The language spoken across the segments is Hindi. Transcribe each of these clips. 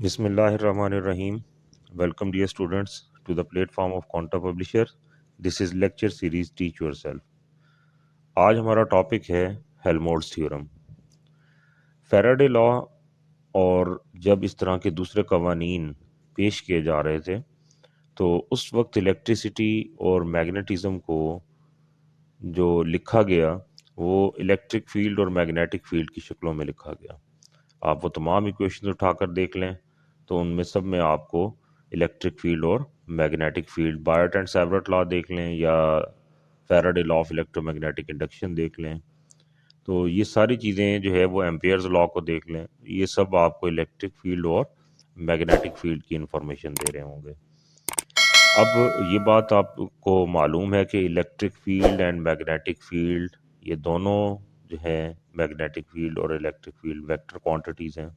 Bismillahirrahmanirrahim. Welcome, dear students, to the platform of Quanta Publisher. This is lecture series Teach Yourself. आज हमारा टॉपिक है हेल्महोल्ट्ज़ थ्योरम। फैराडे लॉ और जब इस तरह के दूसरे कवानीन पेश किए जा रहे थे तो उस वक्त इलेक्ट्रिसिटी और मैग्नेटिज्म को जो लिखा गया वो इलेक्ट्रिक फील्ड और मैग्नेटिक फील्ड की शक्लों में लिखा गया। आप वो तमाम इक्वेशंस उठाकर देख लें तो उनमें सब में आपको इलेक्ट्रिक फील्ड और मैग्नेटिक फील्ड, बायट एंड सेवरट लॉ देख लें या Faraday law of electromagnetic induction देख लें, तो ये सारी चीज़ें जो है वो एम्पियर्स लॉ को देख लें, ये सब आपको इलेक्ट्रिक फील्ड और मैग्नेटिक फील्ड की इंफॉर्मेशन दे रहे होंगे। अब ये बात आपको मालूम है कि electric field and magnetic field ये दोनों जो है मैग्नेटिक फील्ड और इलेक्ट्रिक फील्ड वेक्टर क्वांटिटीज़ हैं,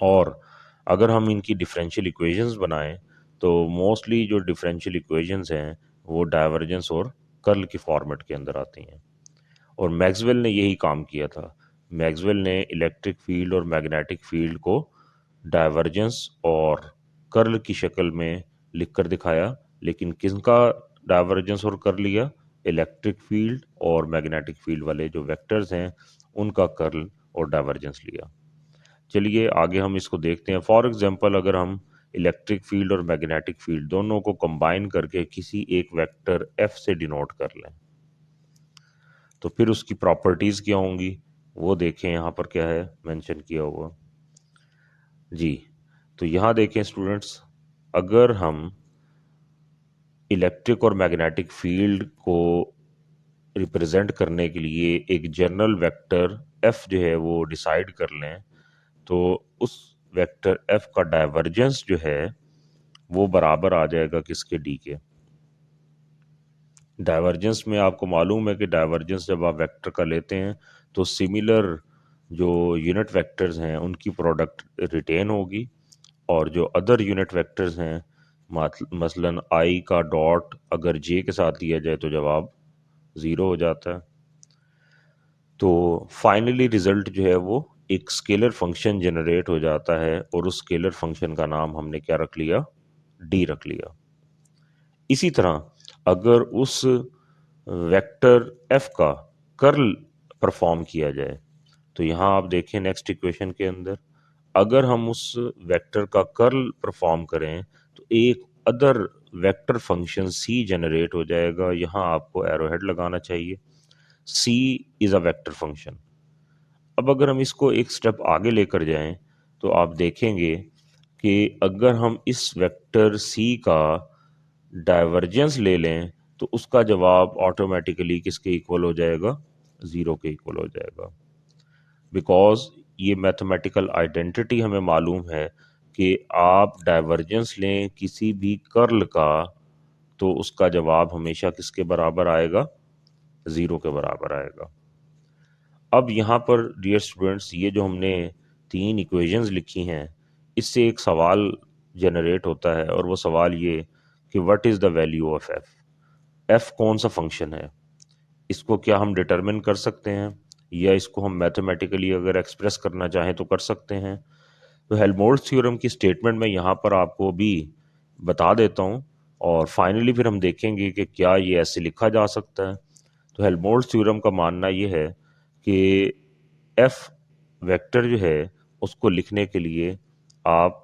और अगर हम इनकी डिफरेंशियल इक्वेशंस बनाएं तो मोस्टली जो डिफरेंशियल इक्वेशंस हैं वो डाइवर्जेंस और कर्ल के फॉर्मेट के अंदर आती हैं, और मैक्सवेल ने यही काम किया था। मैक्सवेल ने इलेक्ट्रिक फील्ड और मैग्नेटिक फील्ड को डाइवर्जेंस और कर्ल की शक्ल में लिखकर दिखाया, लेकिन किसका डाइवर्जेंस और कर्ल लिया? इलेक्ट्रिक फील्ड और मैग्नेटिक फील्ड वाले जो वेक्टर्स हैं उनका कर्ल और डाइवर्जेंस लिया। चलिए आगे हम इसको देखते हैं। फॉर एग्जांपल अगर हम इलेक्ट्रिक फील्ड और मैग्नेटिक फील्ड दोनों को कंबाइन करके किसी एक वेक्टर एफ से डिनोट कर लें तो फिर उसकी प्रॉपर्टीज़ क्या होंगी वो देखें। यहाँ पर क्या है मेंशन किया हुआ जी, तो यहाँ देखें स्टूडेंट्स, अगर हम इलेक्ट्रिक और मैग्नेटिक फील्ड को रिप्रेजेंट करने के लिए एक जनरल वेक्टर एफ जो है वो डिसाइड कर लें तो उस वेक्टर एफ का डाइवर्जेंस जो है वो बराबर आ जाएगा किसके? डी के। डाइवर्जेंस में आपको मालूम है कि डाइवर्जेंस जब आप वेक्टर का लेते हैं तो सिमिलर जो यूनिट वेक्टर्स हैं उनकी प्रोडक्ट रिटेन होगी, और जो अदर यूनिट वेक्टर्स हैं मसलन आई का डॉट अगर जे के साथ लिया जाए तो जवाब ज़ीरो हो जाता है। तो फाइनली रिजल्ट जो है वो एक स्केलर फंक्शन जनरेट हो जाता है, और उस स्केलर फंक्शन का नाम हमने क्या रख लिया? डी रख लिया। इसी तरह अगर उस वेक्टर एफ का कर्ल परफॉर्म किया जाए तो यहाँ आप देखें नेक्स्ट इक्वेशन के अंदर, अगर हम उस वेक्टर का कर्ल परफॉर्म करें तो एक अदर वेक्टर फंक्शन सी जनरेट हो जाएगा। यहाँ आपको एरोहेड लगाना चाहिए। सी इज़ अ वेक्टर फंक्शन। अब अगर हम इसको एक स्टेप आगे लेकर जाएं तो आप देखेंगे कि अगर हम इस वेक्टर सी का डाइवर्जेंस ले लें तो उसका जवाब ऑटोमेटिकली किसके इक्वल हो जाएगा? ज़ीरो के इक्वल हो जाएगा, बिकॉज ये मैथमेटिकल आइडेंटिटी हमें मालूम है कि आप डाइवर्जेंस लें किसी भी कर्ल का तो उसका जवाब हमेशा किसके बराबर आएगा? ज़ीरो के बराबर आएगा। अब यहाँ पर डियर स्टूडेंट्स ये जो हमने तीन इक्वेशंस लिखी हैं इससे एक सवाल जनरेट होता है, और वो सवाल ये कि what is the value of F? F कौन सा फंक्शन है? इसको क्या हम डिटरमिन कर सकते हैं, या इसको हम मैथमेटिकली अगर एक्सप्रेस करना चाहें तो कर सकते हैं? तो हेल्महोल्ट्ज़ थ्योरम की स्टेटमेंट मैं यहाँ पर आपको भी बता देता हूँ, और फाइनली फिर हम देखेंगे कि क्या ये ऐसे लिखा जा सकता है। तो हेल्महोल्ट्ज़ थ्योरम का मानना ये है कि एफ वेक्टर जो है उसको लिखने के लिए आप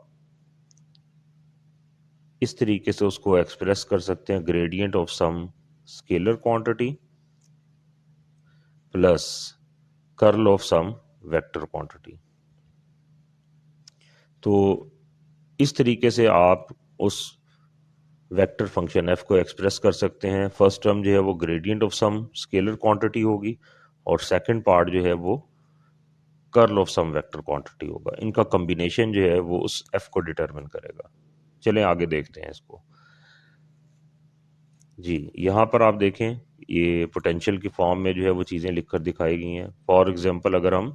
इस तरीके से उसको एक्सप्रेस कर सकते हैं, gradient of some scalar quantity plus curl of some vector quantity. तो इस तरीके से आप उस वेक्टर फंक्शन एफ को एक्सप्रेस कर सकते हैं। फर्स्ट टर्म जो है वो gradient of some scalar quantity होगी, और सेकंड पार्ट जो है वो curl of some vector quantity होगा। इनका कॉम्बिनेशन जो है वो उस एफ को डिटरमिन करेगा। चलें आगे देखते हैं इसको। जी, यहाँ पर आप देखें ये पोटेंशियल की फॉर्म में जो है वो चीज़ें लिखकर दिखाई गई हैं। फॉर एग्जांपल अगर हम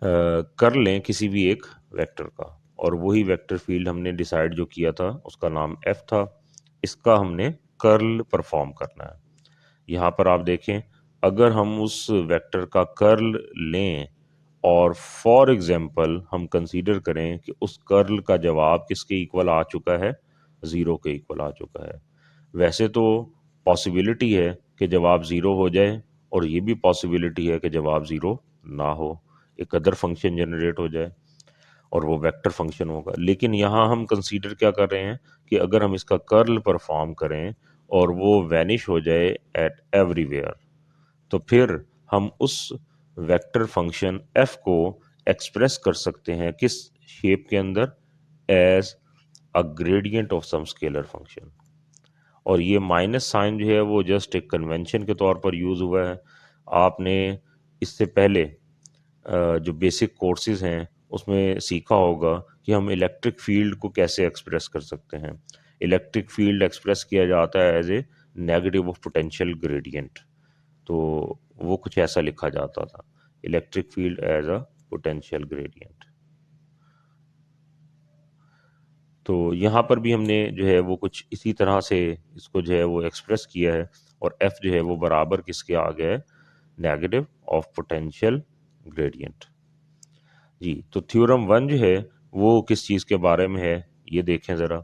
कर लें किसी भी एक वेक्टर का, और वही वेक्टर फील्ड हमने डिसाइड जो किया था उसका नाम एफ था, इसका हमने कर्ल परफॉर्म करना है। यहाँ पर आप देखें अगर हम उस वेक्टर का कर्ल लें और फॉर एग्जांपल हम कंसीडर करें कि उस कर्ल का जवाब किसके इक्वल आ चुका है, ज़ीरो के इक्वल आ चुका है। वैसे तो पॉसिबिलिटी है कि जवाब ज़ीरो हो जाए, और ये भी पॉसिबिलिटी है कि जवाब ज़ीरो ना हो, एक अदर फंक्शन जनरेट हो जाए और वो वेक्टर फंक्शन होगा। लेकिन यहाँ हम कंसीडर क्या कर रहे हैं कि अगर हम इसका कर्ल परफॉर्म करें और वो वैनिश हो जाए एट एवरीवेयर, तो फिर हम उस वेक्टर फंक्शन एफ को एक्सप्रेस कर सकते हैं किस शेप के अंदर, as a gradient of some scalar function. और ये माइनस साइन जो है वो जस्ट एक कन्वेंशन के तौर पर यूज़ हुआ है। आपने इससे पहले जो बेसिक कोर्सेज हैं उसमें सीखा होगा कि हम इलेक्ट्रिक फील्ड को कैसे एक्सप्रेस कर सकते हैं। इलेक्ट्रिक फील्ड एक्सप्रेस किया जाता है as a negative of potential gradient. तो वो कुछ ऐसा लिखा जाता था, electric field as a potential gradient. तो यहाँ पर भी हमने जो है वो कुछ इसी तरह से इसको जो है वो एक्सप्रेस किया है, और एफ जो है वो बराबर किसके आ गया है, नेगेटिव ऑफ पोटेंशियल ग्रेडियंट। जी, तो थ्योरम वन जो है वो किस चीज़ के बारे में है, ये देखें ज़रा।